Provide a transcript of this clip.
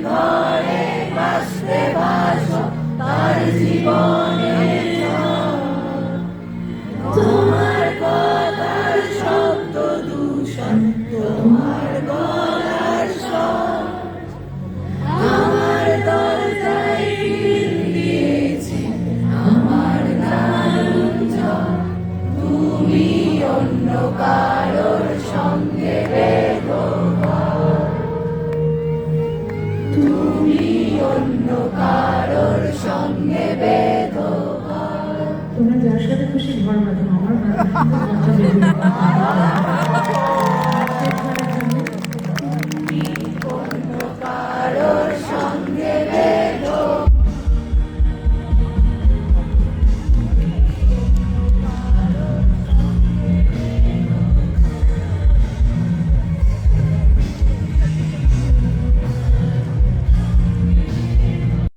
ঘরে বাঁচতে বাসো তার জীবনের তোমার কথার শব্দ দূষণ তোমার গলার স্বর আমার দরজায় ঢিল দিয়েছে আমার দারুণ ঝড় তুমি অন্য কারোর সঙ্গে বেঁধো ঘর তুমি অন্য কারোর সঙ্গে বেঁধো ঘর তোমরা যার সাথে খুশি ঘর বাঁধো আমার